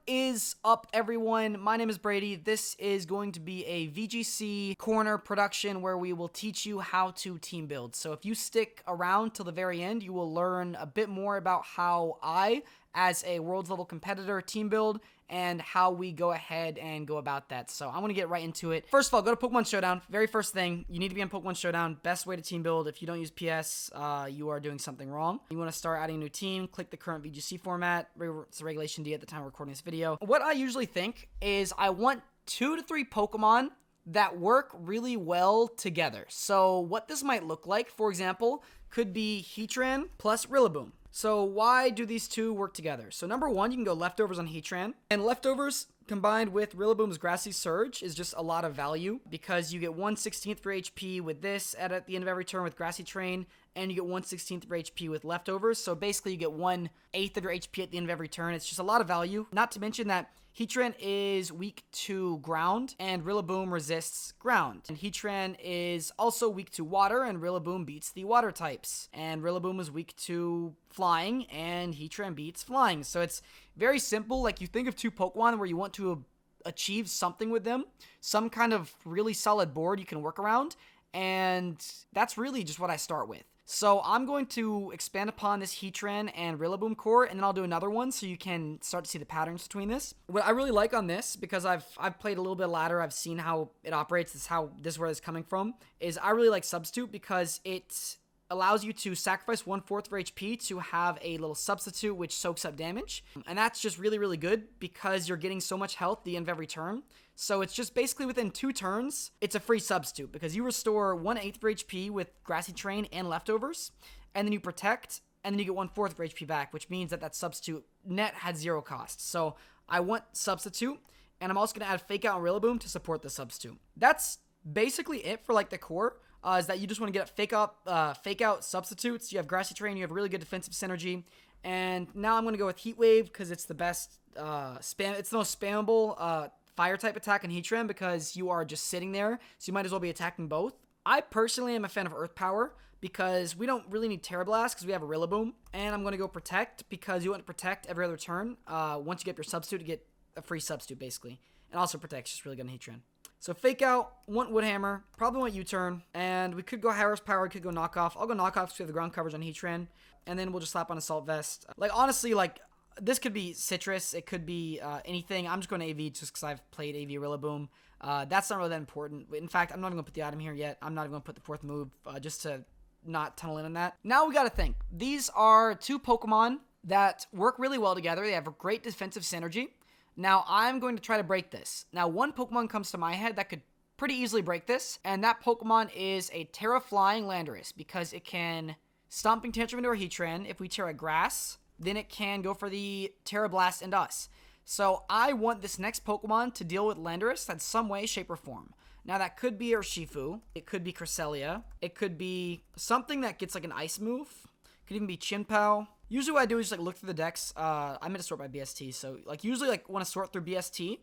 is up, everyone? My name is Brady. This is going to be a VGC corner production where we will teach you how to team build. So if you stick around till the very end, you will learn a bit more about how I, as a world level competitor, team build and how we go ahead and go about that. So I'm going to get right into it. First of all, go to Pokemon Showdown. Very first thing, you need to be in Pokemon Showdown. Best way to team build. If you don't use PS, you are doing something wrong. You want to start adding a new team, click the current VGC format. It's a Regulation D at the time of recording this video. What I usually think is I want 2 to 3 Pokemon that work really well together. So what this might look like, for example, could be Heatran plus Rillaboom. So why do these two work together? So number one, you can go Leftovers on Heatran. And Leftovers combined with Rillaboom's Grassy Surge is just a lot of value because you get 1/16th for HP with this at the end of every turn with Grassy Train, and you get 1/16th for HP with Leftovers. So basically you get 1/8 of your HP at the end of every turn. It's just a lot of value. Not to mention that Heatran is weak to ground, and Rillaboom resists ground. And Heatran is also weak to water, and Rillaboom beats the water types. And Rillaboom is weak to flying, and Heatran beats flying. So it's very simple. Like, you think of 2 Pokemon where you want to achieve something with them, some kind of really solid board you can work around, and that's really just what I start with. So I'm going to expand upon this Heatran and Rillaboom core, and then I'll do another one so you can start to see the patterns between this. What I really like on this, because I've played a little bit of ladder, I've seen how it operates, this is where it's coming from, is I really like Substitute because it allows you to sacrifice 1/4 for HP to have a little substitute which soaks up damage. And that's just really, really good because you're getting so much health at the end of every turn. So it's just basically within 2 turns, it's a free substitute because you restore 1/8 for HP with Grassy Train and Leftovers, and then you protect, and then you get 1/4 for HP back, which means that substitute net had 0 cost. So I want substitute, and I'm also going to add Fake Out and Rillaboom to support the substitute. That's basically it for like the core. Is that you just want to get fake out substitutes. You have Grassy Train, you have really good defensive synergy, and now I'm going to go with Heat Wave because it's the best it's the most spammable fire type attack in Heatran because you are just sitting there, so you might as well be attacking both. I personally am a fan of Earth Power because we don't really need Terra Blast because we have a Rillaboom, and I'm going to go Protect because you want to protect every other turn. Once you get your substitute, to get a free substitute basically, and also Protect's just really good in Heatran. So Fake Out, want Woodhammer, probably want U-Turn, and we could go Harris Power, we could go Knockoff. I'll go Knockoff because we have the ground coverage on Heatran, and then we'll just slap on Assault Vest. Like, honestly, like, this could be Citrus, it could be anything. I'm just going to AV just because I've played AV Rillaboom. That's not really that important. In fact, I'm not even going to put the item here yet. I'm not even going to put the 4th move just to not tunnel in on that. Now we got to think. These are 2 Pokemon that work really well together. They have a great defensive synergy. Now, I'm going to try to break this. Now, one Pokemon comes to my head that could pretty easily break this, and that Pokemon is a Terra Flying Landorus, because it can Stomping Tantrum into our Heatran. If we Terra Grass, then it can go for the Terra Blast into us. So I want this next Pokemon to deal with Landorus in some way, shape, or form. Now, that could be Urshifu. It could be Cresselia. It could be something that gets like an ice move. It could even be Chinpow. Usually what I do is just like look through the decks. I'm going to sort by BST. So like usually like want to sort through BST,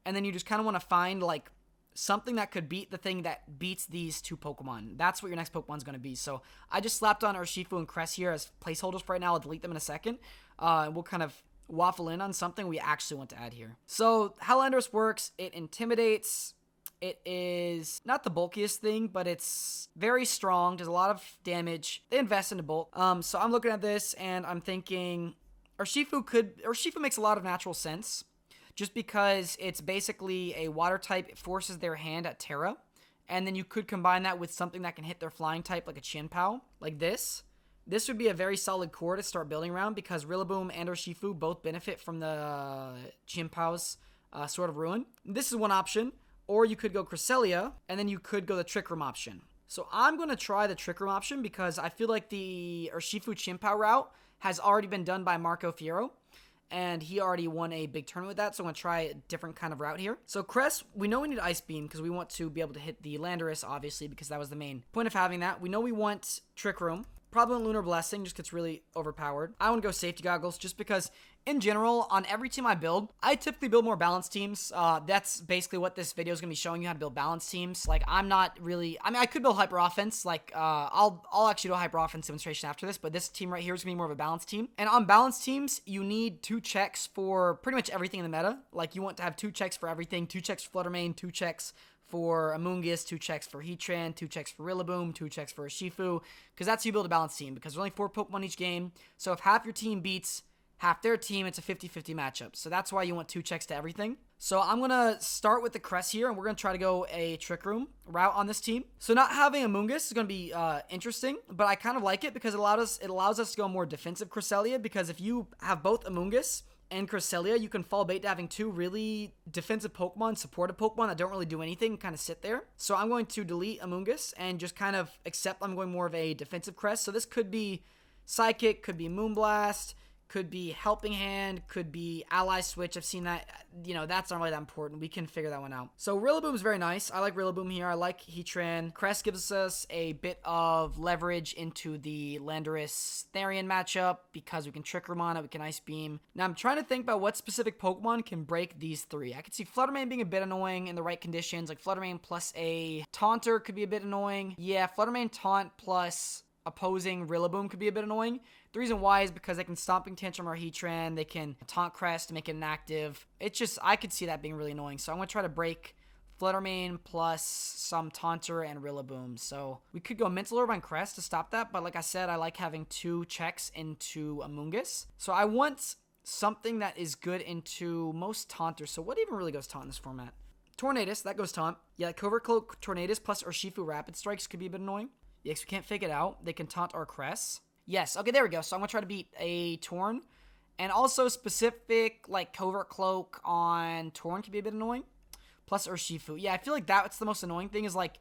and then you just kind of want to find like something that could beat the thing that beats these 2 Pokemon. That's what your next Pokemon's going to be. So I just slapped on Urshifu and Cress here as placeholders for right now. I'll delete them in a second. And we'll kind of waffle in on something we actually want to add here. So how Landorus works, it intimidates. It is not the bulkiest thing, but it's very strong. Does a lot of damage. They invest into bulk. So I'm looking at this and I'm thinking Urshifu makes a lot of natural sense just because it's basically a water type. It forces their hand at Terra. And then you could combine that with something that can hit their flying type like a Chinpow, like this. This would be a very solid core to start building around because Rillaboom and Urshifu both benefit from the Chinpow's Sword of Ruin. This is one option. Or you could go Cresselia, and then you could go the Trick Room option. So I'm going to try the Trick Room option because I feel like the Urshifu Chinpow route has already been done by Marco Fierro, and he already won a big tournament with that, so I'm going to try a different kind of route here. So Cress, we know we need Ice Beam because we want to be able to hit the Landorus, obviously, because that was the main point of having that. We know we want Trick Room, Probably Lunar Blessing just gets really overpowered. I want to go Safety Goggles just because, in general, on every team I build, I typically build more balanced teams. That's basically what this video is going to be showing you, how to build balanced teams. Like, I'm not really... I mean, I could build Hyper Offense. Like, I'll actually do a Hyper Offense demonstration after this, but this team right here is going to be more of a balanced team. And on balanced teams, you need 2 checks for pretty much everything in the meta. Like, you want to have 2 checks for everything. 2 checks for Fluttermane, 2 checks for Amoonguss, 2 checks for Heatran, 2 checks for Rillaboom, 2 checks for Urshifu, because that's how you build a balanced team, because there's only 4 Pokemon each game, so if half your team beats half their team, it's a 50-50 matchup, so that's why you want 2 checks to everything. So I'm going to start with the Crest here, and we're going to try to go a Trick Room route on this team. So not having Amoonguss is going to be interesting, but I kind of like it because it allows us to go more defensive Cresselia, because if you have both Amoonguss and Cresselia, you can fall bait to having 2 really defensive Pokemon, supportive Pokemon that don't really do anything and kind of sit there. So I'm going to delete Amoonguss and just kind of accept I'm going more of a defensive Crest. So this could be Psychic, could be Moonblast, could be Helping Hand, could be Ally Switch. I've seen that. You know, that's not really that important. We can figure that one out. So Rillaboom is very nice. I like Rillaboom here. I like Heatran. Crest gives us a bit of leverage into the Landorus Therian matchup because we can Trick Room on it. We can Ice Beam. Now I'm trying to think about what specific Pokemon can break these 3. I could see Fluttermane being a bit annoying in the right conditions. Like Fluttermane plus a Taunter could be a bit annoying. Yeah, Fluttermane Taunt plus opposing Rillaboom could be a bit annoying. The reason why is because they can Stomping Tantrum or Heatran, they can Taunt Crest to make it inactive. It's just, I could see that being really annoying. So I'm going to try to break Fluttermane plus some Taunter and Rillaboom. So we could go Mental Orb on Crest to stop that, but like I said, I like having 2 checks into Amoonguss. So I want something that is good into most Taunters. So what even really goes Taunt in this format? Tornadus, that goes Taunt. Yeah, Covert Cloak, Tornadus plus Urshifu Rapid Strikes could be a bit annoying. Yes, we can't fake it out. They can Taunt our Crest. Yes, okay, there we go. So I'm going to try to beat a Torn. And also specific, like, Covert Cloak on Torn could be a bit annoying. Plus Urshifu. Yeah, I feel like that's the most annoying thing is, like,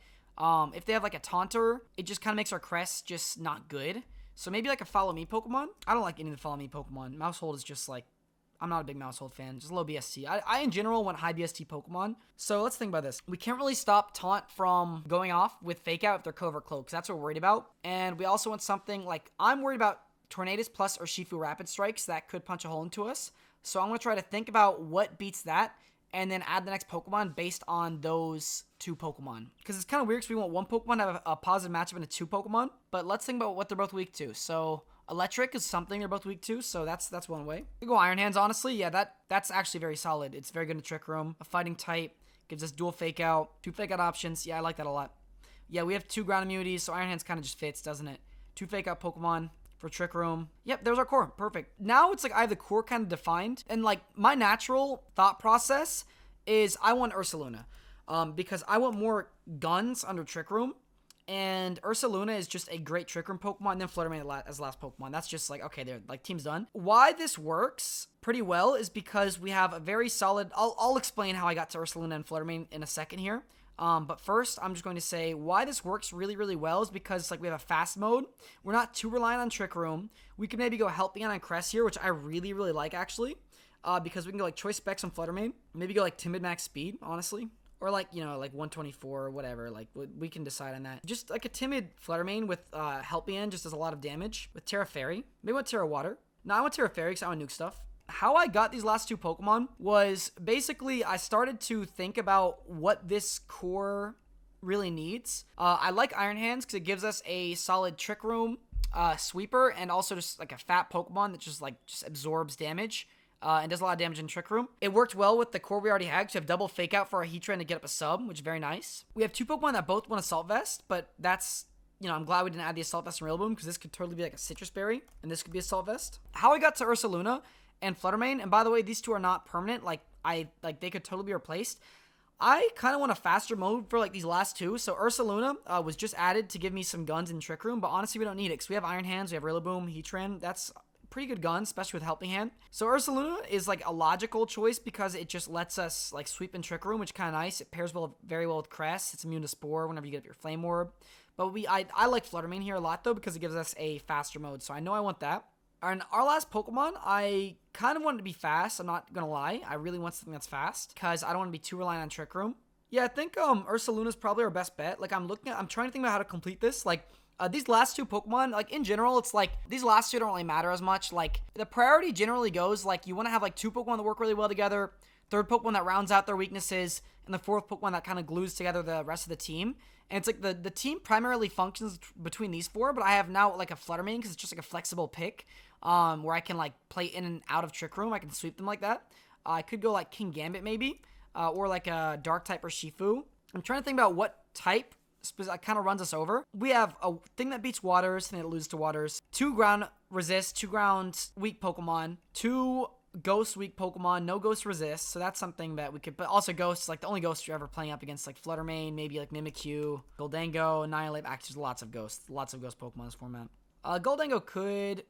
if they have, like, a Taunter, it just kind of makes our Crest just not good. So maybe, like, a Follow Me Pokemon. I don't like any of the Follow Me Pokemon. Mousehold is just, like, I'm not a big Mousehold fan. Just low BST. I in general, want high BST Pokemon. So let's think about this. We can't really stop Taunt from going off with Fake Out if they're Covert Cloak, because that's what we're worried about. And we also want something like, I'm worried about Tornadus plus Urshifu Rapid Strikes that could punch a hole into us. So I'm going to try to think about what beats that and then add the next Pokemon based on those 2 Pokemon. Because it's kind of weird because we want 1 Pokemon to have a positive matchup into 2 Pokemon. But let's think about what they're both weak to. So Electric is something they're both weak to, so that's one way. We go Iron Hands, honestly. Yeah, that's actually very solid. It's very good in Trick Room. A fighting type gives us dual Fake Out, 2 Fake Out options. Yeah, I like that a lot. Yeah, we have 2 ground immunities, so Iron Hands kind of just fits, doesn't it? 2 Fake Out Pokemon for Trick Room. Yep, there's our core. Perfect. Now it's like I have the core kind of defined, and like my natural thought process is I want Ursaluna, because I want more guns under Trick Room. And Ursaluna is just a great Trick Room Pokemon, and then Fluttermane as the last Pokemon. That's just like, okay, they're like, team's done. Why this works pretty well is because we have a very solid... I'll explain how I got to Ursaluna and Fluttermane in a second here. But first, I'm just going to say why this works really, really well is because like we have a fast mode. We're not too reliant on Trick Room. We can maybe go Helping on Crest here, which I really, really like, actually. Because we can go like Choice Specs on Fluttermane. Maybe go like Timid Max Speed, honestly. Or like, you know, like 124 or whatever. Like, we can decide on that. Just like a timid Fluttermane with Helping Hand just does a lot of damage. With Terra Fairy. Maybe with Terra Water. No, I want Terra Fairy because I want nuke stuff. How I got these last 2 Pokemon was basically I started to think about what this core really needs. I like Iron Hands because it gives us a solid Trick Room sweeper and also just like a fat Pokemon that just absorbs damage. And does a lot of damage in Trick Room. It worked well with the core we already had, because we have double Fake Out for our Heatran to get up a sub, which is very nice. We have 2 Pokemon that both want Assault Vest, but that's, you know, I'm glad we didn't add the Assault Vest in Rillaboom, because this could totally be like a Citrus Berry, and this could be Assault Vest. How I got to Ursaluna and Fluttermane, and by the way, these 2 are not permanent, they could totally be replaced. I kind of want a faster mode for like these last 2, so Ursaluna was just added to give me some guns in Trick Room, but honestly, we don't need it, because we have Iron Hands, we have Rillaboom, Heatran, that's pretty good gun, especially with Helping Hand. So Ursaluna is like a logical choice because it just lets us like sweep in Trick Room, which is kind of nice. It pairs very well with Crest. It's immune to Spore whenever you get up your Flame Orb. But I like Fluttermane here a lot though because it gives us a faster mode. So I know I want that. And our last Pokemon, I kind of want it to be fast. I'm not gonna lie. I really want something that's fast because I don't want to be too reliant on Trick Room. Yeah, I think Ursaluna's probably our best bet. Like I'm trying to think about how to complete this. Like These last two Pokemon, like in general, it's like these last two don't really matter as much. Like the priority generally goes like you want to have like 2 Pokemon that work really well together, third Pokemon that rounds out their weaknesses, and the fourth Pokemon that kind of glues together the rest of the team. And it's like the team primarily functions between these 4, but I have now like a Fluttermane because it's just like a flexible pick where I can like play in and out of Trick Room. I can sweep them like that. I could go like King Gambit maybe or like a Dark type or Shifu. I'm trying to think about what type kind of runs us over. We have a thing that beats waters, thing that loses to waters, 2 ground resist, 2 ground weak Pokemon, 2 ghost weak Pokemon, no ghost resist, so that's something that we could, but also ghosts, like the only ghosts you're ever playing up against, like Fluttermane, maybe like Mimikyu, Goldango, Annihilate. Actually, there's lots of ghost Pokemon in this format. Goldango could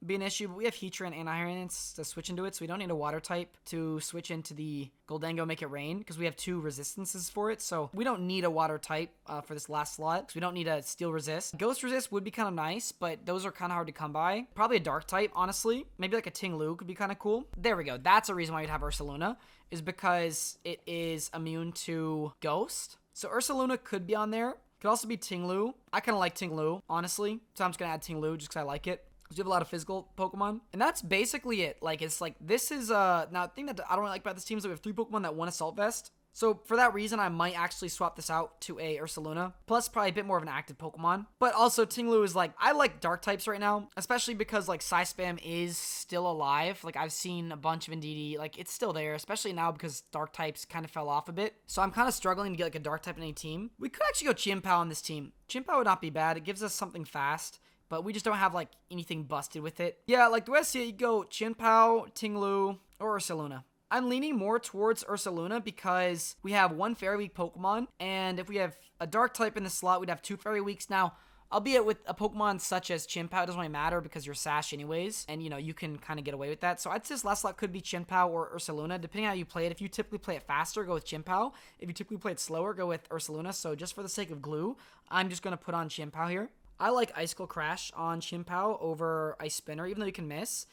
be an issue, but we have Heatran and Iron to switch into it, so we don't need a water type to switch into the Goldango Make It Rain, because we have 2 resistances for it, so we don't need a water type for this last slot, because we don't need a steel resist. Ghost resist would be kind of nice, but those are kind of hard to come by. Probably a dark type, honestly. Maybe like a Ting-Lu could be kind of cool. There we go. That's a reason why you'd have Ursaluna, is because it is immune to Ghost. So Ursaluna could be on there. Could also be Ting-Lu. I kind of like Ting-Lu, honestly, so I'm just going to add Ting-Lu just because I like it. Because we have a lot of physical Pokemon. And that's basically it. Like, it's like, this is, now, the thing that I don't really like about this team is that we have 3 Pokemon that want Assault Vest. So, for that reason, I might actually swap this out to a Ursaluna. Plus, probably a bit more of an active Pokemon. But also, Ting-Lu is like, I like Dark types right now. Especially because, like, Psy-Spam is still alive. Like, I've seen a bunch of Indeedee. Like, it's still there. Especially now because Dark types kind of fell off a bit. So, I'm kind of struggling to get, like, a Dark type in any team. We could actually go Chien-Pao on this team. Chien-Pao would not be bad. It gives us something fast. But we just don't have, like, anything busted with it. Yeah, like, the way I see it, you go Chien-Pao, Ting-Lu, or Ursaluna. I'm leaning more towards Ursaluna because we have 1 Fairy Weak Pokemon, and if we have a Dark type in the slot, we'd have 2 Fairy Weaks. Now, albeit with a Pokemon such as Chien-Pao, it doesn't really matter because you're Sash anyways, and, you know, you can kind of get away with that. So I'd say this last slot could be Chien-Pao or Ursaluna, depending on how you play it. If you typically play it faster, go with Chien-Pao. If you typically play it slower, go with Ursaluna. So just for the sake of glue, I'm just going to put on Chien-Pao here. I like Icicle Crash on Chien-Pao over Ice Spinner, even though you can miss.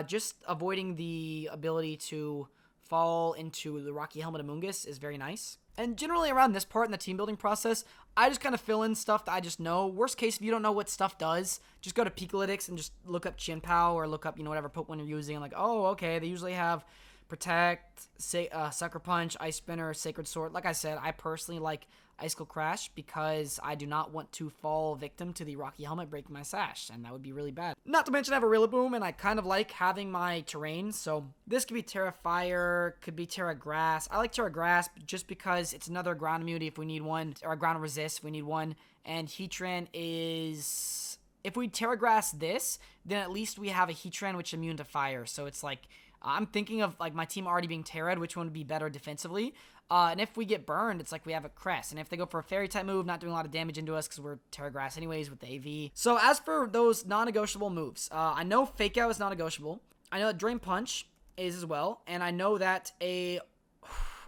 Just avoiding the ability to fall into the Rocky Helmet Amoonguss is very nice. And generally around this part in the team building process, I just kind of fill in stuff that I just know. Worst case, if you don't know what stuff does, just go to Pikalytics and just look up Chien-Pao or look up, you know, whatever Pokemon you're using. And like, oh, okay, they usually have Protect, Sucker Punch, Ice Spinner, Sacred Sword. Like I said, I personally like Icicle Crash because I do not want to fall victim to the Rocky Helmet breaking my sash, and that would be really bad. Not to mention I have a Rillaboom, and I kind of like having my terrain, so this could be Terra Fire, could be Terra Grass. I like Terra Grass just because it's another ground immunity if we need one, or a ground resist if we need one, and Heatran is... If we Terra Grass this, then at least we have a Heatran which is immune to fire, so it's like... I'm thinking of like my team already being Terra'd, which one would be better defensively. And if we get burned, it's like we have a Crest. And if they go for a Fairy type move, not doing a lot of damage into us because we're Terra Grass anyways with the AV. So as for those non-negotiable moves, I know Fake Out is non-negotiable. I know that Drain Punch is as well. And I know that a...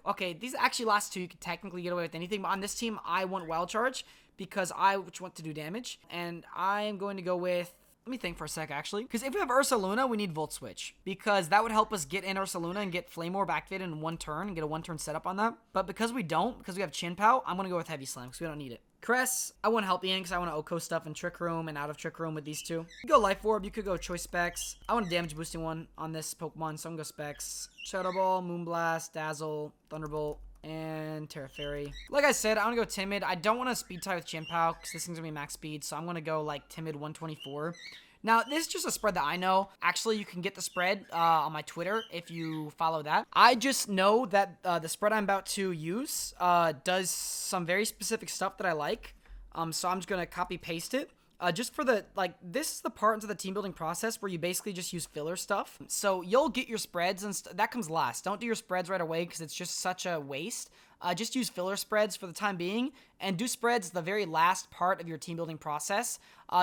Okay, these actually last 2 you could technically get away with anything. But on this team, I want Wild Charge because I want to do damage. And I am going to go with... Let me think for a sec, actually. Because if we have Ursaluna, we need Volt Switch. Because that would help us get in Ursaluna and get Flame Orb activated in 1 turn and get a 1-turn setup on that. But because we don't, because we have Chien-Pao, I'm going to go with Heavy Slam because we don't need it. Cress, I want to help Ian because I want to Oko stuff in Trick Room and out of Trick Room with these 2. You could go Life Orb, you could go Choice Specs. I want a damage boosting one on this Pokemon, so I'm going to go Specs. Shadow Ball, Moonblast, Dazzle, Thunderbolt, and Terra Fairy. Like I said, I want to go Timid. I don't want to speed tie with Chien-Pao because this thing's going to be max speed, so I'm going to go like Timid 124. Now, this is just a spread that I know. Actually, you can get the spread on my Twitter if you follow that. I just know that the spread I'm about to use does some very specific stuff that I like. So I'm just going to copy-paste it. Just for the, like, this is the part into the team building process where you basically just use filler stuff. So you'll get your spreads and that comes last. Don't do your spreads right away because it's just such a waste. Just use filler spreads for the time being and do spreads the very last part of your team building process.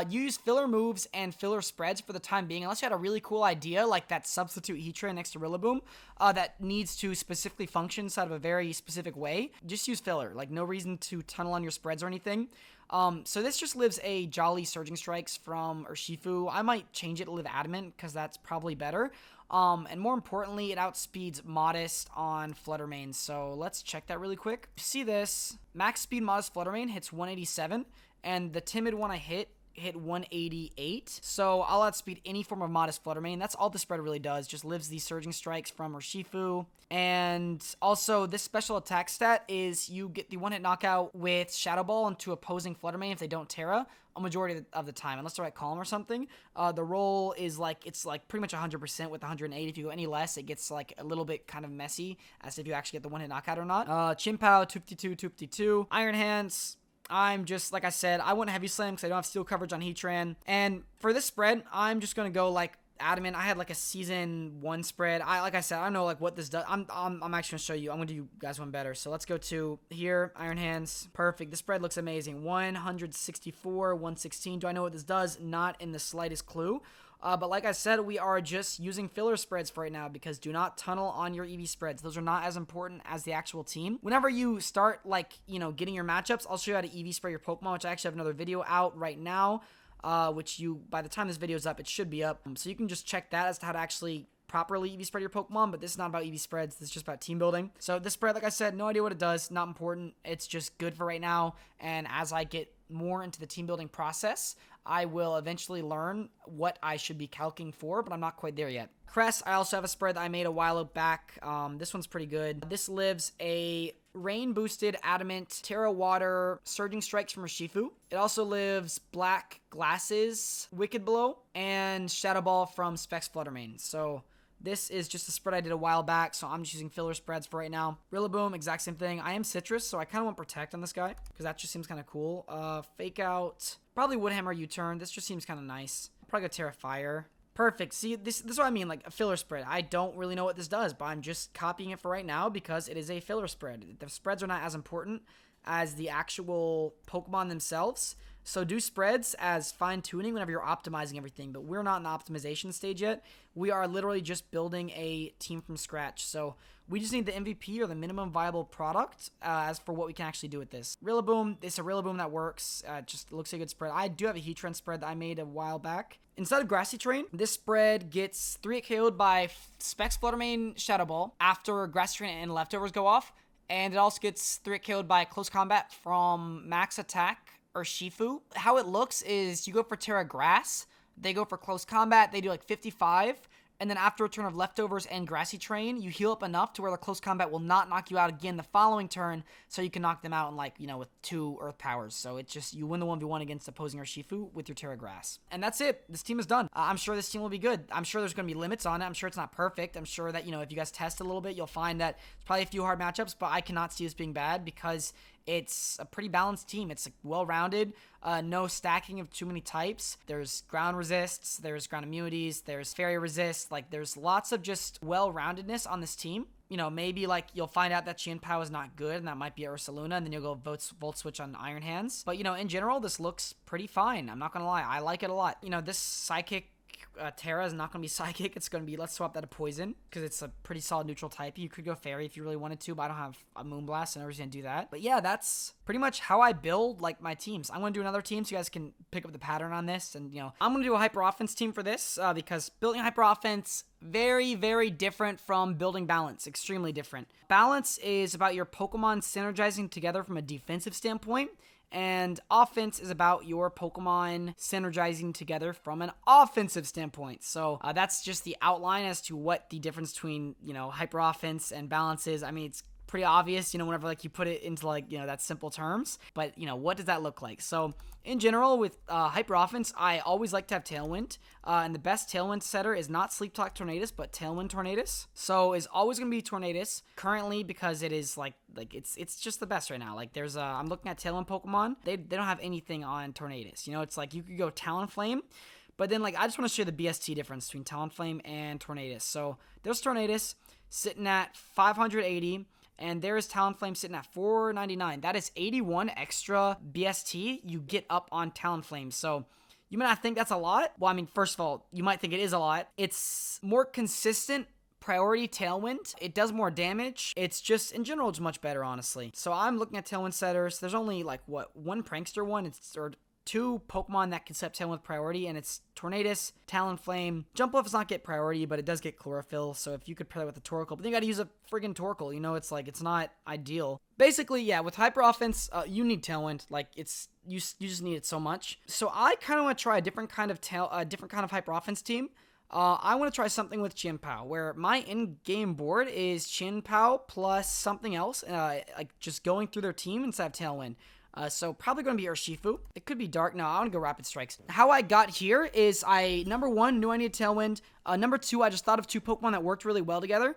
Use filler moves and filler spreads for the time being unless you had a really cool idea like that substitute Heatran next to Rillaboom that needs to specifically function inside of a very specific way. Just use filler. Like, no reason to tunnel on your spreads or anything. So this just lives a Jolly Surging Strikes from Urshifu. I might change it to live Adamant because that's probably better. And more importantly, it outspeeds Modest on Fluttermane. So let's check that really quick. You see this, max speed Modest Fluttermane hits 187. and the timid one I hit 188. So I'll outspeed any form of modest Flutter Mane. That's all the spread really does. Just lives these surging strikes from Urshifu. And also this special attack stat is you get the one-hit knockout with Shadow Ball into opposing Flutter Mane if they don't Terra a majority of the time, unless they're at column or something. The roll is like, it's like pretty much 100% with 108. If you go any less, it gets like a little bit kind of messy as if you actually get the one-hit knockout or not. Chimpao, 252. Iron Hands, I'm just, like I said, I wouldn't Heavy Slam because I don't have steel coverage on Heatran. And for this spread, I'm just going to go like Adamant. I had like a season 1 spread. Like I said, I don't know like what this does. I'm actually going to show you. I'm going to do you guys one better. So let's go to here, Iron Hands. Perfect. The spread looks amazing. 164, 116. Do I know what this does? Not in the slightest clue. But like I said, we are just using filler spreads for right now because do not tunnel on your EV spreads. Those are not as important as the actual team. Whenever you start, like, you know, getting your matchups, I'll show you how to EV spray your Pokemon, which I actually have another video out right now, which by the time this video is up, it should be up. So you can just check that as to how to actually properly EV spread your Pokemon, but this is not about EV spreads. This is just about team building. So this spread, like I said, no idea what it does. Not important. It's just good for right now. And as I get more into the team building process, I will eventually learn what I should be calcing for, but I'm not quite there yet. Crest, I also have a spread that I made a while back. This one's pretty good. This lives a rain-boosted Adamant, Terra Water, Surging Strikes from Urshifu. It also lives Black Glasses, Wicked Blow, and Shadow Ball from Specs Flutter Mane. So this is just a spread I did a while back, so I'm just using filler spreads for right now. Rillaboom, exact same thing. I am Citrus, so I kind of want Protect on this guy, because that just seems kind of cool. Fake Out, probably Woodhammer U-Turn. This just seems kind of nice. Probably go Terra Fire. Perfect. See, this is what I mean, like a filler spread. I don't really know what this does, but I'm just copying it for right now because it is a filler spread. The spreads are not as important as the actual Pokemon themselves. So do spreads as fine-tuning whenever you're optimizing everything, but we're not in the optimization stage yet. We are literally just building a team from scratch. So we just need the MVP or the minimum viable product as for what we can actually do with this. Rillaboom, it's a Rillaboom that works. Just looks like a good spread. I do have a Heatran spread that I made a while back. Instead of Grassy Train, this spread gets 3-hit KO'd by Specs Flutter Mane Shadow Ball after Grassy Train and Leftovers go off. And it also gets 3-hit KO'd by Close Combat from Max Attack Urshifu. How it looks is you go for Terra Grass, they go for Close Combat, they do like 55, and then after a turn of Leftovers and Grassy Train, you heal up enough to where the Close Combat will not knock you out again the following turn, so you can knock them out in like, you know, with 2 Earth Powers. So it's just, you win the 1v1 against opposing Urshifu with your Terra Grass. And that's it. This team is done. I'm sure this team will be good. I'm sure there's going to be limits on it. I'm sure it's not perfect. I'm sure that, you know, if you guys test a little bit, you'll find that it's probably a few hard matchups, but I cannot see this being bad because it's a pretty balanced team. It's well-rounded, no stacking of too many types. There's ground resists, there's ground immunities, there's fairy resist. Like, there's lots of just well-roundedness on this team. You know, maybe like you'll find out that Chien-Pao is not good and that might be Ursaluna, and then you'll go Volt Switch on Iron Hands. But, you know, in general, this looks pretty fine. I'm not gonna lie. I like it a lot. You know, this Psychic Terra is not going to be Psychic. It's going to be, let's swap that to Poison because it's a pretty solid neutral type. You could go Fairy if you really wanted to, but I don't have a Moonblast, so I'm never going to do that. But yeah, that's pretty much how I build like my teams. I'm going to do another team so you guys can pick up the pattern on this. And, you know, I'm going to do a Hyper Offense team for this because building Hyper Offense, very, very different from building Balance. Extremely different. Balance is about your Pokemon synergizing together from a defensive standpoint. And offense is about your Pokemon synergizing together from an offensive standpoint. So that's just the outline as to what the difference between, you know, hyper offense and balance is. I mean, it's pretty obvious, you know, whenever like you put it into like, you know, that simple terms. But, you know, what does that look like? So in general, with hyper offense, I always like to have Tailwind. And the best Tailwind setter is not Sleep Talk Tornadus, but Tailwind Tornadus. So is always going to be Tornadus currently because it is like it's just the best right now. Like there's I'm looking at Tailwind Pokemon. They don't have anything on Tornadus. You know, it's like you could go Talonflame. But then, like, I just want to show you the BST difference between Talonflame and Tornadus. So there's Tornadus sitting at 580. And there is Talonflame sitting at 499. That is 81 extra BST you get up on Talonflame. So you might not think that's a lot. Well, I mean, first of all, you might think it is a lot. It's more consistent priority Tailwind. It does more damage. It's just, in general, it's much better, honestly. So I'm looking at Tailwind setters. There's only, like, what, one Prankster one? Or two Pokemon that can set Tailwind with priority, and it's Tornadus, Talonflame. Jumpluff does not get priority, but it does get Chlorophyll, so if you could pair that with a Torkoal, but then you gotta use a friggin' Torkoal, you know, it's like, it's not ideal. Basically, yeah, with Hyper Offense, you need Tailwind, like, it's, you just need it so much. So I kind of want to try a different kind of Hyper Offense team. I want to try something with Chien-Pao, where my in-game board is Chien-Pao plus something else, like just going through their team instead of Tailwind. So probably going to be Urshifu. It could be Dark. No, I want to go Rapid Strikes. How I got here is number one, knew I needed Tailwind. Number two, I just thought of two Pokemon that worked really well together.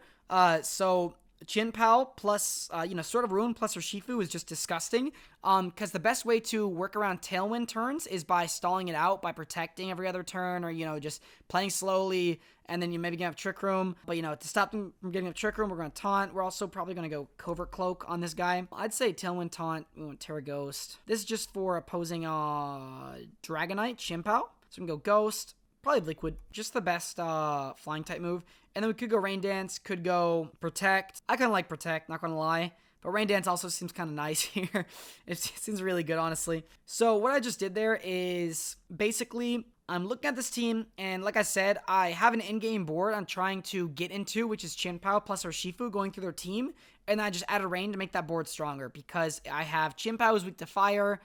So Chien-Pao plus, Sword of Ruin plus Urshifu is just disgusting. Because the best way to work around Tailwind turns is by stalling it out, by protecting every other turn, or, just playing slowly, and then you maybe get up Trick Room. But, to stop them from getting up Trick Room, we're going to Taunt. We're also probably going to go Covert Cloak on this guy. I'd say Tailwind, Taunt, we want Terra Ghost. This is just for opposing Dragonite, Chien-Pao. So we can go Ghost, probably Liquid, just the best flying type move. And then we could go Rain Dance, could go Protect. I kind of like Protect, not going to lie. But Rain Dance also seems kind of nice here. It seems really good, honestly. So what I just did there is basically I'm looking at this team, and like I said, I have an in-game board I'm trying to get into, which is Chien-Pao plus Urshifu going through their team. And I just added Rain to make that board stronger because I have Chien-Pao is weak to fire.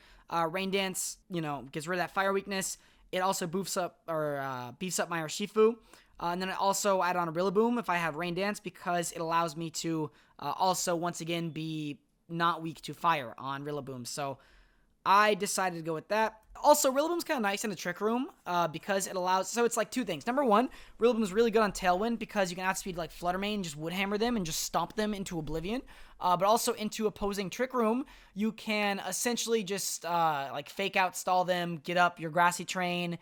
Rain Dance, gets rid of that fire weakness. It also beefs up my Urshifu. And then I also add on a Rillaboom if I have Rain Dance because it allows me to also, once again, be not weak to fire on Rillaboom. So I decided to go with that. Also, Rillaboom's kind of nice in the Trick Room because it allows... So it's like two things. Number one, Rillaboom's really good on Tailwind because you can outspeed like Flutter Mane, just Woodhammer them and just stomp them into oblivion. But also into opposing Trick Room, you can essentially just fake out stall them, get up your Grassy Train,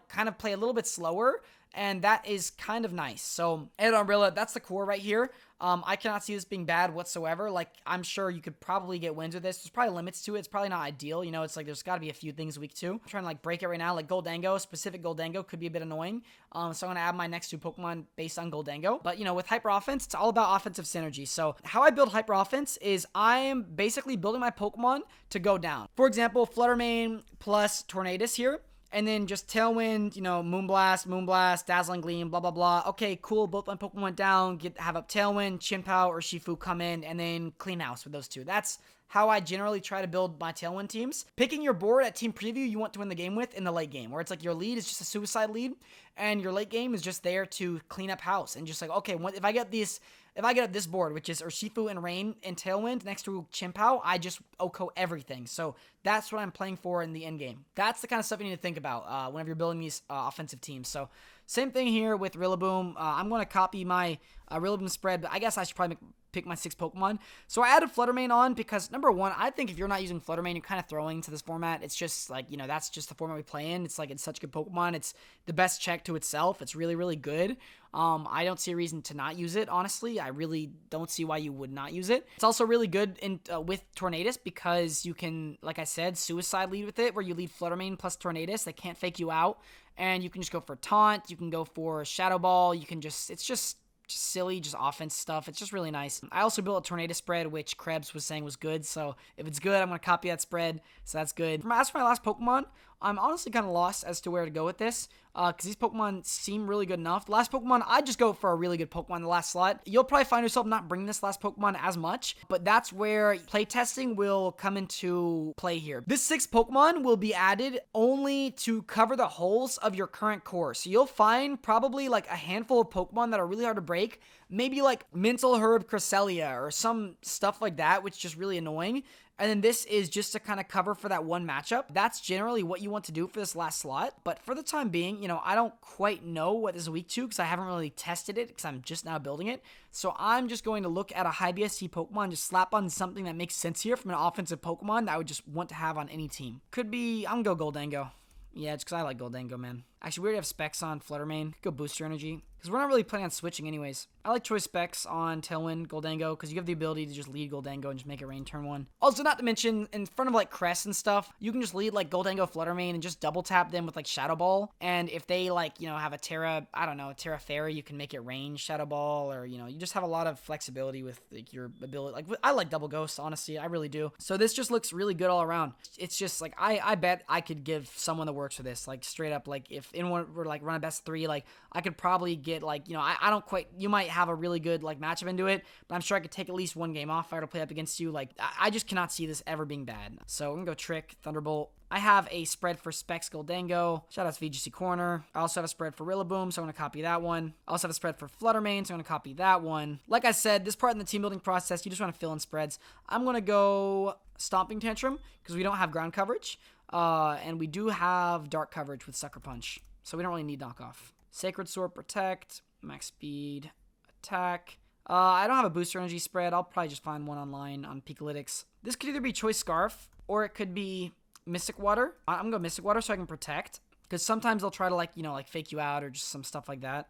kind of play a little bit slower. And that is kind of nice. So, Ed on Rilla, that's the core right here. I cannot see this being bad whatsoever. Like, I'm sure you could probably get wins with this. There's probably limits to it. It's probably not ideal. It's like there's got to be a few things weak too. I'm trying to break it right now. Like Goldango, specific Goldango could be a bit annoying. So I'm going to add my next two Pokemon based on Goldango. But, with Hyper Offense, it's all about offensive synergy. So how I build Hyper Offense is I am basically building my Pokemon to go down. For example, Flutter Mane plus Tornadus here. And then just Tailwind, Moonblast, Dazzling Gleam, blah, blah, blah. Okay, cool. Both my Pokemon went down. Have up Tailwind, Chien-Pao, or Urshifu come in, and then clean house with those two. That's how I generally try to build my Tailwind teams. Picking your board at Team Preview you want to win the game with in the late game, where it's like your lead is just a suicide lead, and your late game is just there to clean up house. And just like, okay, if I get this board, which is Urshifu and Rain and Tailwind next to Chien-Pao, I just OHKO everything. So that's what I'm playing for in the end game. That's the kind of stuff you need to think about whenever you're building these offensive teams. So same thing here with Rillaboom. I'm going to copy my Rillaboom spread, but I guess I should probably pick my 6 Pokemon. So I added Flutter Mane on because, number one, I think if you're not using Flutter Mane, you're kind of throwing to this format. It's just like, that's just the format we play in. It's like, it's such a good Pokemon. It's the best check to itself. It's really, really good. I don't see a reason to not use it, honestly. I really don't see why you would not use it. It's also really good with Tornadus because you can, like I said, suicide lead with it, where you lead Flutter Mane plus Tornadus. They can't fake you out. And you can just go for Taunt. You can go for Shadow Ball. It's just silly, just offense stuff. It's just really nice. I also built a Tornadus spread, which Krebs was saying was good. So if it's good, I'm going to copy that spread. So that's good. As for my last Pokemon, I'm honestly kind of lost as to where to go with this because these Pokemon seem really good enough. The last Pokemon, I just go for a really good Pokemon in the last slot. You'll probably find yourself not bringing this last Pokemon as much, but that's where playtesting will come into play here. This 6th Pokemon will be added only to cover the holes of your current core. So you'll find probably like a handful of Pokemon that are really hard to break. Maybe like Mintel Herb Cresselia or some stuff like that, which is just really annoying. And then this is just to kind of cover for that one matchup. That's generally what you want to do for this last slot. But for the time being, I don't quite know what this is weak to because I haven't really tested it because I'm just now building it. So I'm just going to look at a high BSC Pokemon, just slap on something that makes sense here from an offensive Pokemon that I would just want to have on any team. Could be, I'm going to go Goldango. Yeah, it's because I like Goldango, man. Actually, we already have specs on Flutter Mane. Go Booster Energy. Because we're not really planning on switching anyways. I like choice specs on Tailwind, Goldango, because you have the ability to just lead Goldango and just make it rain turn 1. Also, not to mention, in front of like Crest and stuff, you can just lead like Goldango, Flutter Mane, and just double tap them with like Shadow Ball. And if they like, have a Terra, I don't know, a Terra Fairy, you can make it rain Shadow Ball, or, you just have a lot of flexibility with like your ability. Like, I like Double Ghost, honestly, I really do. So this just looks really good all around. It's just like, I bet I could give someone that works for this, like straight up, like if anyone were like run a best 3, like I could probably get like, I don't quite, you might have a really good like matchup into it, but I'm sure I could take at least one game off if I were to play up against you. Like, I just cannot see this ever being bad. So I'm gonna go Trick, Thunderbolt. I have a spread for Specs Goldango. Shout out to VGC Corner. I also have a spread for Rillaboom, so I'm going to copy that one. I also have a spread for Flutter Mane, so I'm going to copy that one. Like I said, this part in the team building process, you just want to fill in spreads. I'm going to go Stomping Tantrum because we don't have ground coverage, and we do have dark coverage with Sucker Punch, so we don't really need knockoff. Sacred Sword, Protect, Max Speed, Attack. I don't have a Booster Energy spread. I'll probably just find one online on Peakalytics. This could either be Choice Scarf, or it could be Mystic Water. I'm going to go Mystic Water so I can protect, because sometimes they'll try to like fake you out or just some stuff like that.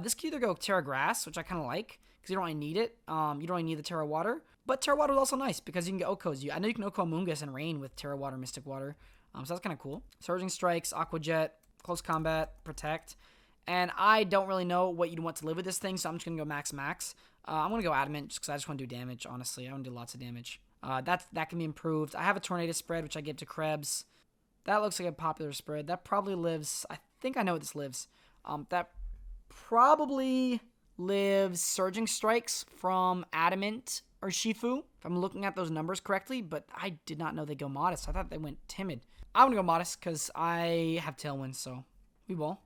This could either go Terra Grass, which I kind of like, because you don't really need it. You don't really need the Terra Water, but Terra Water is also nice because you can get Okos. I know you can Oko Mungus and Rain with Terra Water, Mystic Water, so that's kind of cool. Surging Strikes, Aqua Jet, Close Combat, Protect, and I don't really know what you'd want to live with this thing, so I'm just going to go Max. I'm going to go Adamant just because I just want to do damage, honestly. I want to do lots of damage. That can be improved. I have a Tornado spread, which I give to Krebs. That looks like a popular spread. That probably lives... I think I know what this lives. That probably lives Surging Strikes from Adamant or Shifu, if I'm looking at those numbers correctly, but I did not know they go Modest. I thought they went Timid. I'm going to go Modest because I have Tailwind, so we will.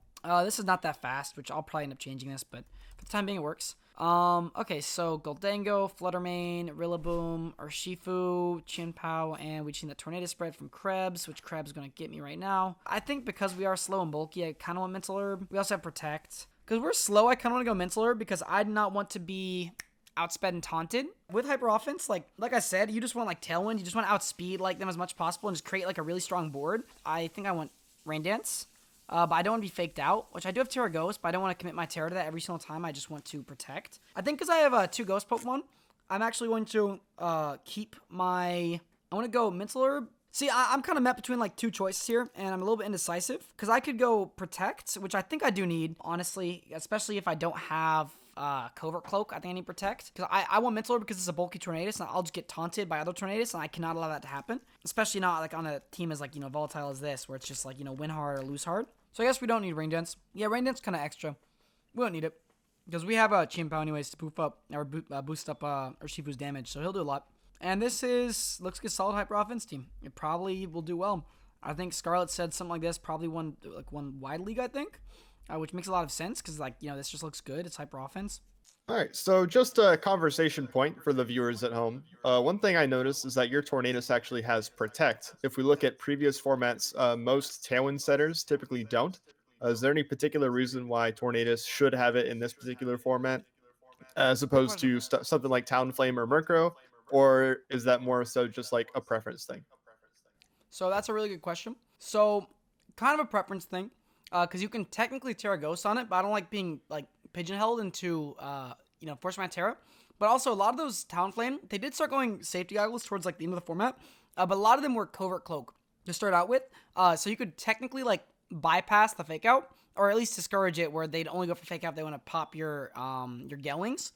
This is not that fast, which I'll probably end up changing this, but for the time being, it works. Okay, so Goldango, Flutter Mane, Rillaboom, Urshifu, Chinpao, and we've seen the Tornado spread from Krebs, which Krebs is going to get me right now. I think because we are slow and bulky, I kind of want Mental Herb. We also have Protect. Because we're slow, I kind of want to go Mental Herb because I do not want to be outsped and taunted. With Hyper Offense, like I said, you just want like Tailwind. You just want to outspeed like them as much as possible and just create like a really strong board. I think I want Rain Dance. But I don't want to be faked out, which I do have Terra Ghost, but I don't want to commit my Terra to that every single time. I just want to protect. I think because I have 2 Ghost Pokemon, I'm actually going to keep my... I want to go Mental Herb. See, I'm kind of met between like 2 choices here, and I'm a little bit indecisive. Because I could go Protect, which I think I do need, honestly, especially if I don't have Covert Cloak. I think I need Protect. Because I want Mental Herb because it's a bulky Tornadus, and I'll just get taunted by other Tornadus, and I cannot allow that to happen. Especially not like on a team as like, volatile as this, where it's just like, win hard or lose hard. So I guess we don't need Rain Dance. Yeah, Rain Dance kind of extra. We don't need it. Because we have a Chinpao anyways to boost up Urshifu's damage. So he'll do a lot. And this looks like a solid Hyper Offense team. It probably will do well. I think Scarlet said something like this. Probably won wide league, I think. Which makes a lot of sense. Because this just looks good. It's Hyper Offense. All right, so just a conversation point for the viewers at home. One thing I noticed is that your Tornadus actually has Protect. If we look at previous formats, most Tailwind setters typically don't. Is there any particular reason why Tornadus should have it in this particular format, as opposed to something like Talonflame or Murkrow, or is that more so just like a preference thing? So that's a really good question. So kind of a preference thing, because you can technically Terra Ghost on it, but I don't like being like pigeonholed into Force My Terra. But also a lot of those Talonflame, they did start going safety goggles towards like the end of the format, but a lot of them were Covert Cloak to start out with. So you could technically like bypass the fake out, or at least discourage it, where they'd only go for fake out if they want to pop your Gelwings.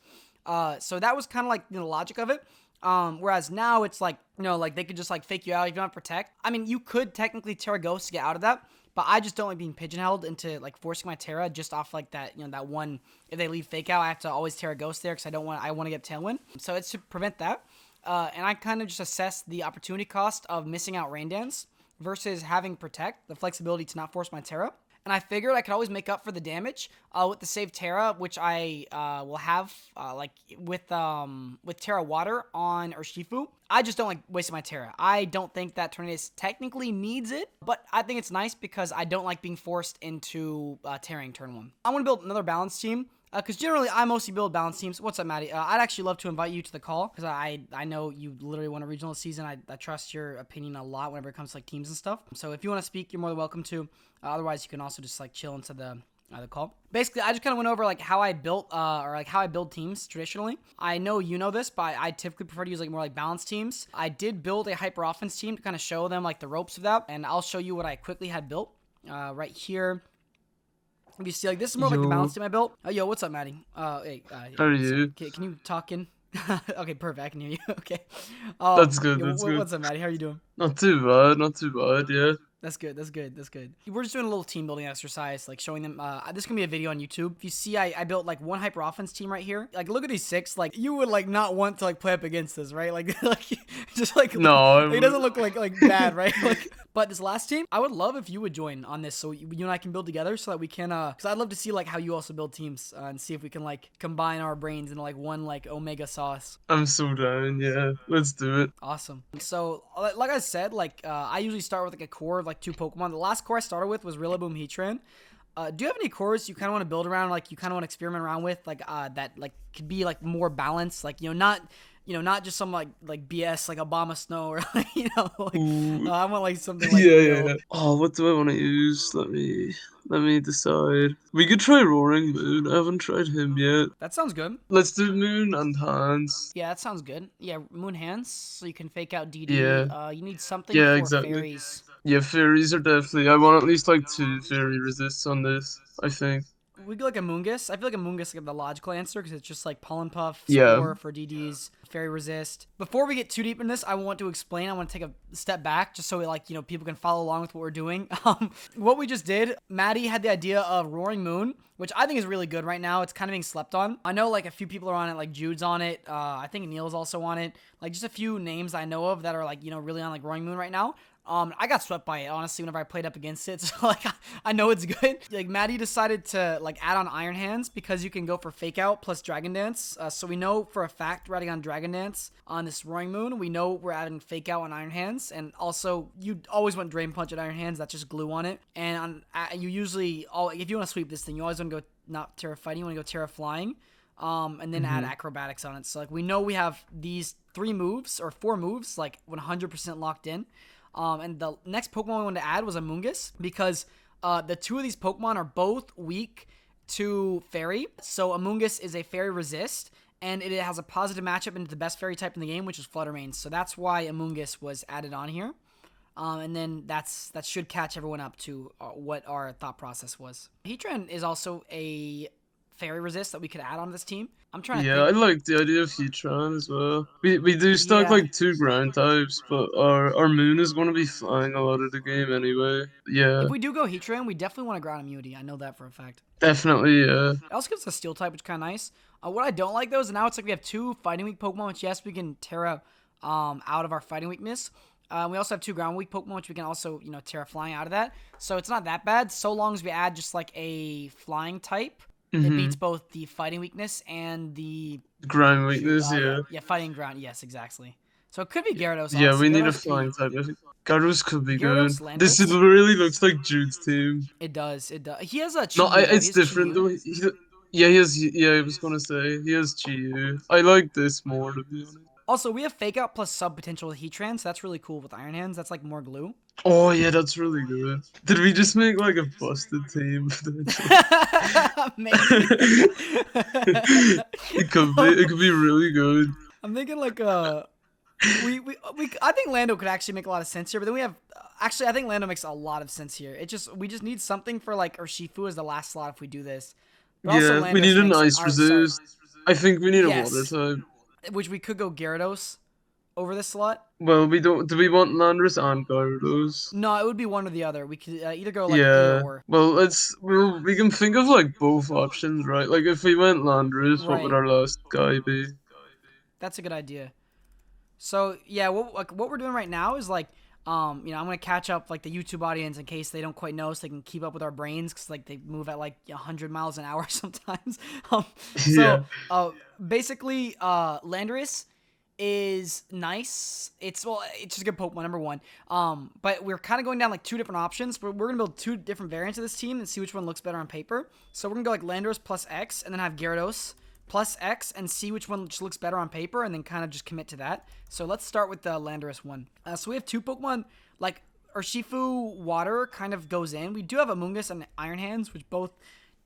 So that was kind of like the logic of it. Whereas now it's like, they could just like fake you out if you don't have Protect. I mean, you could technically Terra Ghost to get out of that, but I just don't like being pigeonholed into like forcing my Terra just off like that, that one. If they leave fake out, I have to always Terra Ghost there because I want to get Tailwind. So it's to prevent that. And I kind of just assess the opportunity cost of missing out Rain Dance versus having Protect, the flexibility to not force my Terra. And I figured I could always make up for the damage with the save Terra, which I will have with Terra Water on Urshifu. I just don't like wasting my Terra. I don't think that Tornadus technically needs it, but I think it's nice because I don't like being forced into Terraing turn 1. I want to build another balanced team. Because generally I mostly build balanced teams. What's up, Maddie? I'd actually love to invite you to the call because I know you literally won a regional this season. I trust your opinion a lot whenever it comes to like teams and stuff. So if you want to speak, you're more than welcome to. Otherwise, you can also just like chill into the call. Basically, I just kind of went over like how I built or like how I build teams traditionally. I know you know this, but I typically prefer to use like more like balanced teams. I did build a hyper offense team to kind of show them like the ropes of that, and I'll show you what I quickly had built right here. If you see, like, this is more like the balance team I built. Yo, what's up, Maddie? Hey, How are you? Can you talk in? Okay, perfect. I can hear you. Okay. That's good. Yo, That's good. what's up, Maddie? How are you doing? Not too bad. Not too bad. Yeah. That's good. That's good. That's good. We're just doing a little team building exercise, like showing them. This is gonna be a video on YouTube. If you see, I built like one hyper offense team right here. Like, look at these 6. Like, you would like not want to like play up against this, right? Like, like just like No, like, it doesn't look like bad, right? Like, but this last team, I would love if you would join on this, so you and I can build together, so that we can. Because I'd love to see like how you also build teams and see if we can like combine our brains into like one like omega sauce. I'm so down. Yeah, let's do it. Awesome. So, like I said, like I usually start with like a core of like 2 Pokemon. The last core I started with was Rillaboom, Heatran. Do you have any cores you kind of want to build around, like you kind of want to experiment around with, like that like could be like more balanced, like not just some like BS like Obama Snow or like like I want like something like Yeah, real. yeah. Oh, what do I want to use? Let me decide. We could try Roaring Moon. I haven't tried him yet. That sounds good. Let's do Moon and Hands. Yeah, that sounds good. Yeah, Moon Hands, so you can fake out DD. Yeah. You need something Yeah, for exactly. fairies. Yeah, fairies are definitely. I want at least like 2 fairy resists on this, I think. We go like a Moongus. I feel like a Moongus is like the logical answer because it's just like Pollen Puff, Yeah. Spore for DDs, Fairy Resist. Before we get too deep in this, I want to explain. I want to take a step back just so like people can follow along with what we're doing. What we just did, Maddie had the idea of Roaring Moon, which I think is really good right now. It's kind of being slept on. I know like a few people are on it, like Jude's on it. I think Neil's also on it. Like just a few names I know of that are like really on like Roaring Moon right now. I got swept by it, honestly, whenever I played up against it. So, like, I know it's good. Like, Maddie decided to, like, add on Iron Hands because you can go for Fake Out plus Dragon Dance. So we know for a fact we're adding on Dragon Dance on this Roaring Moon. We know we're adding Fake Out on Iron Hands. And also, you always want Drain Punch at Iron Hands. That's just glue on it. And you usually, if you want to sweep this thing, you always want to go not Terra Fighting. You want to go Terra Flying. And then add Acrobatics on it. So, like, we know we have these 3 moves or 4 moves, like, 100% locked in. And the next Pokemon we wanted to add was a Moongus because the 2 of these Pokemon are both weak to Fairy. So Amoonguss is a Fairy Resist, and it has a positive matchup into the best Fairy type in the game, which is Fluttermane. So that's why Amoonguss was added on here. And then that should catch everyone up to what our thought process was. Heatran is also a Fairy Resist that we could add on this team. I'm trying to Yeah, think. I like the idea of Heatran as well. We do stock Yeah. like 2 ground types, but our Moon is going to be flying a lot of the game anyway. Yeah, If we do go Heatran, we definitely want a ground immunity. I know that for a fact. definitely. Yeah. It also gives us a steel type, which is kind of nice. What I don't like though is now it's like we have 2 fighting weak Pokemon, which yes, we can Terra out of our fighting weakness. We also have 2 ground weak Pokemon, which we can also Terra flying out of that. So it's not that bad, so long as we add just like a flying type. It beats both the fighting weakness and the Ground weakness. Yeah. yeah, fighting ground. Yes, exactly. So it could be Gyarados. Yeah, Honestly. we need a Gyarados flying type. I think Gyarados could be good. Gyarados, This Landorus? really looks like Jude's team. It does. It does. He has a No, Chi-Yu, though. He it's has different Chi-Yu. though. Yeah, he has. Yeah, I was gonna say he has Chi-Yu. I like this more to be honest. Also, we have Fake Out plus Sub potential with Heatran, so that's really cool with Iron Hands. That's like more glue. Oh yeah, that's really good. Did we just make like a busted team? Maybe. It could be really good. I'm thinking like we I think Lando could actually make a lot of sense here, but then we have actually I think Lando makes a lot of sense here. We just need something for like Urshifu as the last slot if we do this. But also Yeah, we Landos need an makes- ice sorry, resist. I think we need Yes. a water type. which we could go Gyarados over this slot. Well, we don't. Do we want Landorus and Gyarados? No, it would be one or the other. We could either go like Yeah. either or. Well, we can think of like both options, right? Like if we went Landorus, what would Right. our last guy be? That's a good idea. So yeah, what we're doing right now is like, I'm gonna catch up like the YouTube audience in case they don't quite know, so they can keep up with our brains because like they move at like 100 miles an hour sometimes. Yeah. Basically, Landorus is nice. It's just a good Pokemon, number one. But we're kind of going down like two different options. We're gonna build two different variants of this team and see which one looks better on paper. So we're gonna go like Landorus plus X, and then have Gyarados plus X, and see which one just looks better on paper, and then kind of just commit to that. So let's start with the Landorus one. So we have two Pokemon, like Urshifu Water kind of goes in. We do have Amoonguss and Iron Hands, which both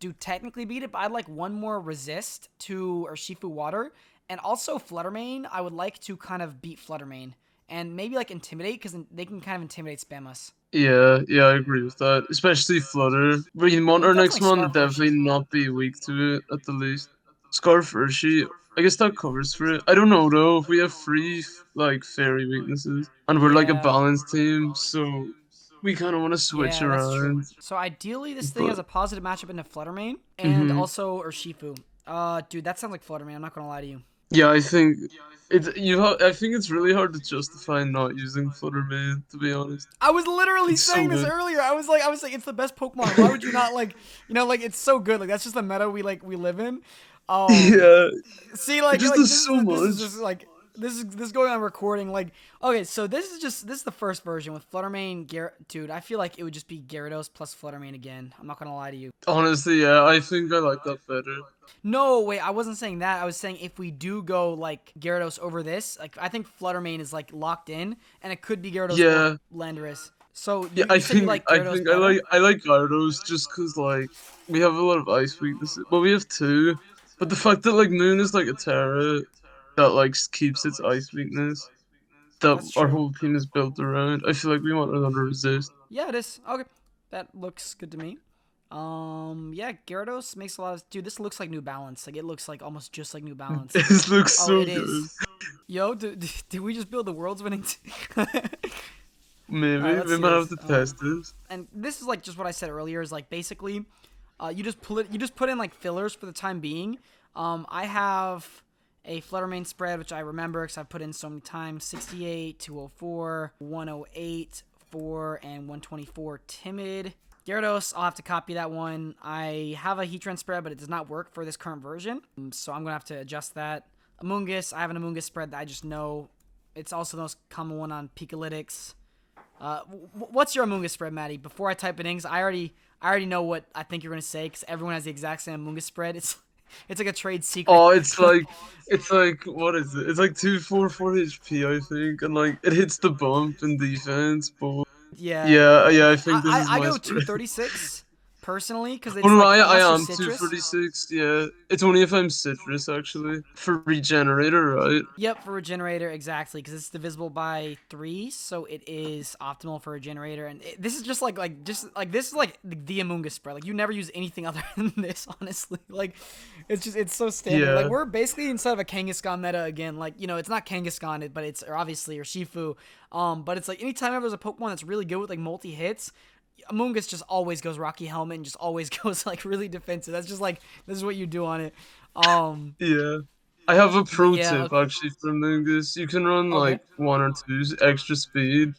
do technically beat it, but I'd like one more resist to Urshifu Water. And also Fluttermane, I would like to kind of beat Fluttermane. And maybe like Intimidate, because they can kind of Intimidate spam us. Yeah, I agree with that. Especially Flutter. We want our next Definitely one to Scarf definitely Urshifu. not be weak to it, at the least. Scarf Urshi, I guess that covers for it. I don't know though, if we have free, like, fairy weaknesses. And we're like a Yeah. balanced team, so we kind of want to switch Yeah, that's true. around. So ideally, this thing has But, a positive matchup into Fluttermane and mhm. also Urshifu. Dude, that sounds like Fluttermane. I'm not gonna lie to you. Yeah, I think it's really hard to justify not using Fluttermane, to be honest. I was literally It's so saying this good. earlier. I was like, it's the best Pokemon. Why would you not like, like it's so good. Like that's just the meta we live in. Yeah, See, it like just like does so this is much. just like this is going on recording. Like okay, so this is the first version with Fluttermane. Dude, I feel like it would just be Gyarados plus Fluttermane again. I'm not gonna lie to you. Honestly, yeah, I think I like that better. No, wait, I wasn't saying that. I was saying if we do go like Gyarados over this, like I think Fluttermane is like locked in, and it could be Gyarados or Yeah, Landorus. So yeah, you said you like Gyarados I better? like Gyarados just 'cause like we have a lot of ice weaknesses. Well, we have two, but the fact that like Moon is like a Terra that like keeps its ice weakness that That's our true. whole team is built around. I feel like we want another resist. Yeah, it is. Okay, that looks good to me. Yeah, Gyarados makes a lot of. Dude, this looks like New Balance. Like it looks like almost just like New Balance. This looks Oh, so it good. is. Yo, did we just build the world's winning team? All right, Maybe let's we see might have this. to test this. And this is like just what I said earlier. Is like basically, you just put in like fillers for the time being. I have a Fluttermane spread, which I remember because I've put in so many times: 68, 204, 108, 4, and 124 timid. Gyarados, I'll have to copy that one. I have a Heatran spread, but it does not work for this current version, so I'm gonna have to adjust that. Amoonguss, I have an Amoonguss spread that I just know. It's also the most common one on Pikalytics. What's your Amoonguss spread, Maddie? Before I type it in, 'cause I already know what I think you're gonna say, because everyone has the exact same Amoonguss spread. It's like a trade secret. Oh, it's like what is it? It's like 244 HP, I think, and like it hits the bump in defense, but Yeah. yeah, I think this is I my go spread. 236 personally, because Oh it's no, like unless I you're am citrus. 236. Yeah, it's only if I'm citrus actually for regenerator, right? Yep, for Regenerator, exactly, because it's divisible by 3, so it is optimal for Regenerator. And this is just this is like the Amoonguss spread. Like you never use anything other than this, honestly. Like it's so standard. Like Yeah, we're basically inside of a Kangaskhan meta again. Like it's not Kangaskhan, but it's obviously Urshifu. But it's like anytime ever there's a Pokemon that's really good with like multi hits, Amoonguss just always goes Rocky Helmet and just always goes like really defensive. That's just like this is what you do on it. yeah. I have a But pro yeah, tip actually from Lingus. You can run okay. like one or two extra speed,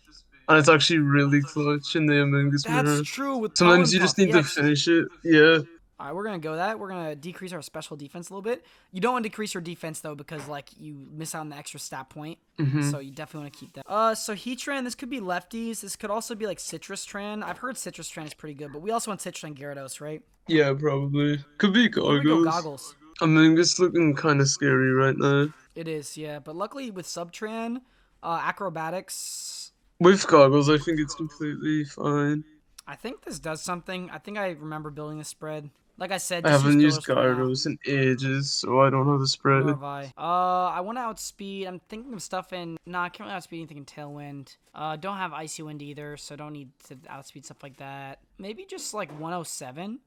and it's actually really clutch in the Amoonguss That's mirror. true with Sometimes Pollen you just Puff. need Yeah. to finish it. Yeah. All right, we're gonna go that. We're gonna decrease our special defense a little bit. You don't want to decrease your defense though, because like you miss out on the extra stat point. Mhm. So you definitely want to keep that. So Heatran, this could be lefties. This could also be like Citrus Tran. I've heard Citrus Tran is pretty good, but we also want Citran Gyarados, right? Yeah, probably. Could be What do we go goggles. Goggles? Amoonguss looking kind of scary right now. It is, yeah. But luckily with Subtran, Acrobatics, With goggles, I think it's completely fine. I think this does something. I think I remember building this spread. Like I said, I just use haven't used Gyarados right now. Gyarados in ages, so I don't know the Nor spread. have I. I want to outspeed. I'm thinking of stuff in. Nah, I can't really outspeed anything in Tailwind. Don't have Icy Wind either, so don't need to outspeed stuff like that. Maybe just like 107,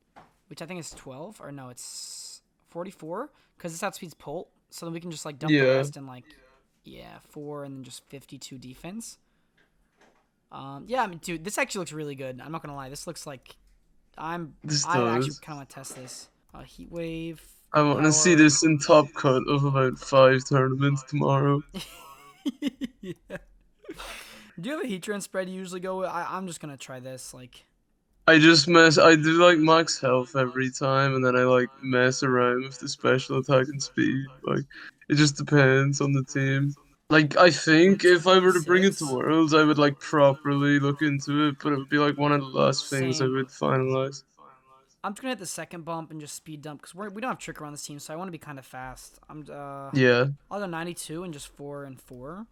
which I think is 12, or no, it's 44, because this outspeeds Pult, so then we can just like dump the Yeah, rest in like, yeah, 4 and then just 52 defense. Yeah, I mean, dude, this actually looks really good. I'm not gonna lie. This looks like I this actually does. kind of want to test this. Heat Wave, I want to see Power. this in top cut of about 5 tournaments tomorrow. Yeah. Do you have a Heatran spread you usually go with? I'm just gonna try this. Like, I do like max health every time, and then I like mess around with the special attack and speed. Like, it just depends on the team. Like, I think if I were to bring it to 26. Worlds, I would like properly look into it, but it would be like one of the last things I Same. would finalize. I'm just gonna hit the second bump and just speed dump because we don't have Tricker on this team, so I want to be kind of fast. Yeah, I'll go 92 and just 4 and 4.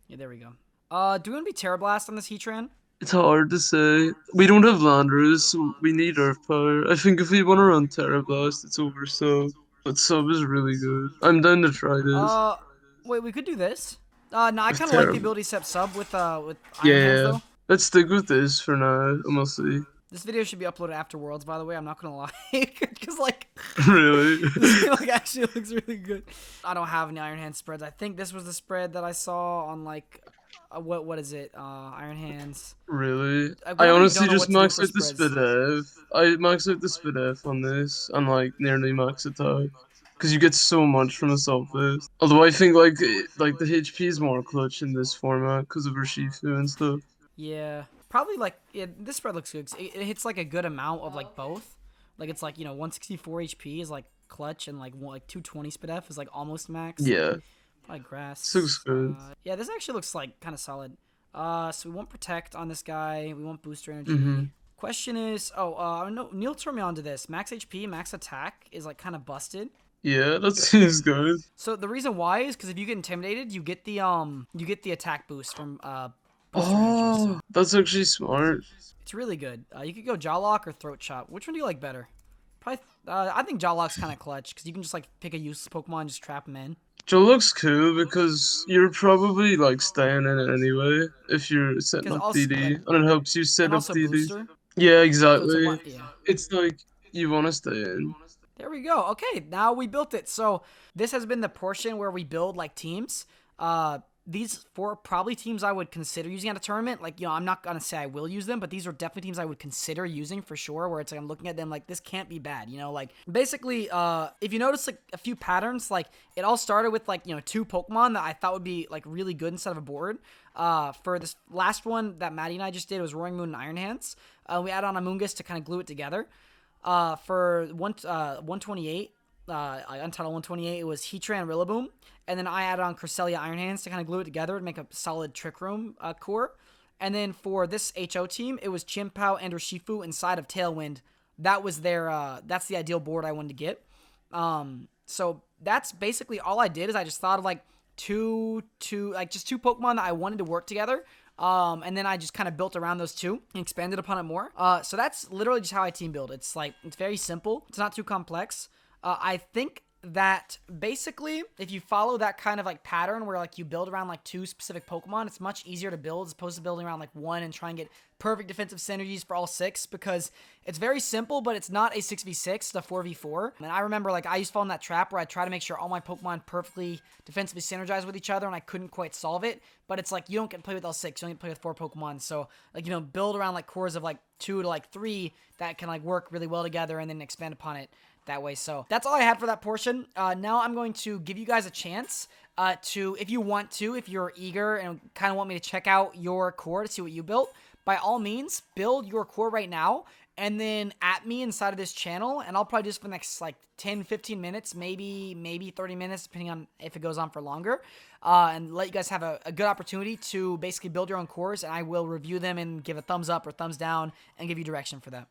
Yeah, there we go. Do we want to be Terra Blast on this Heatran? it's hard to say. We don't have Landers, so we need Earth Power. I think if we want to run Terra Blast, it's over Sub. But Sub is really good. I'm down to try this. Uh, Wait, we could do this. No, I With kind of like the Terra. ability set sub with Yeah, Iron Hands yeah. though. Let's stick with this for now, and we'll see. This video should be uploaded after Worlds, by the way. I'm not gonna lie, because like Really? this game like actually looks really good. I don't have any Iron Hand spreads. I think this was the spread that I saw on like what is it? Iron Hands. Really? I I really honestly don't know just what to do maxed for out the spreads. Spidev. I maxed out the Spidev on this, and like nearly max attack. Because you get so much from a Subfist. Although I think like the HP is more clutch in this format because of Urshifu and stuff. Yeah, probably like this spread looks good. 'Cause it hits like a good amount of like both. Like it's like 164 HP is like clutch and like 220 speed F is like almost max. Yeah, Probably grass. this looks good. Yeah, this actually looks like kind of solid. So we want protect on this guy. We want booster energy. Question is, no, Neil turned me on to this. Max HP, max attack is like kind of busted. Yeah, that seems good. So the reason why is because if you get intimidated, you get the attack boost from booster energy. So That's actually smart. it's really good. You could go Jaw Lock or Throat Chop. Which one do you like better? Probably. I think Jaw Lock's kind of clutch because you can just like pick a useless Pokemon and just trap him in. Joe looks cool because you're probably like staying in it anyway if you're setting Because up also DD, and it helps you set and up also DD. booster. Yeah, So it's a exactly. one. Yeah. It's like you want to stay in. There we go. Okay, now we built it. So this has been the portion where we build like teams. These four probably teams I would consider using at a tournament. Like, I'm not gonna say I will use them, but these are definitely teams I would consider using for sure. Where it's like I'm looking at them like this can't be bad. Like basically, if you notice like a few patterns, like it all started with like two Pokemon that I thought would be like really good instead of a board. For this last one that Maddie and I just did was Roaring Moon and Iron Hands. We added on Amoonguss to kind of glue it together. For 128, Untitled 128, it was Heatran Rillaboom, and then I added on Cresselia Iron Hands to kind of glue it together and make a solid Trick Room core. And then for this HO team, it was Chimpao and Urshifu inside of Tailwind. That was that's the ideal board I wanted to get. So that's basically all I did is I just thought of like two Pokemon that I wanted to work together. And then I just kind of built around those two and expanded upon it more. So that's literally just how I team build. It's very simple. It's not too complex. I think that basically if you follow that kind of like pattern where like you build around like two specific Pokemon, it's much easier to build as opposed to building around like one and try and get perfect defensive synergies for all six, because it's very simple, but it's not a 6v6, it's a 4v4. And I remember like I used to fall in that trap where I try to make sure all my Pokemon perfectly defensively synergize with each other and I couldn't quite solve it. But it's like you don't get to play with all six, you only get to play with four Pokemon. So like, build around like cores of like 2 to like 3 that can like work really well together and then expand upon it that way. So that's all I had for that portion. Now I'm going to give you guys a chance to, if you're eager and kind of want me to check out your core to see what you built, by all means, build your core right now and then at me inside of this channel, and I'll probably do this for the next like 10, 15 minutes, maybe 30 minutes, depending on if it goes on for longer, and let you guys have a good opportunity to basically build your own cores, and I will review them and give a thumbs up or thumbs down and give you direction for that.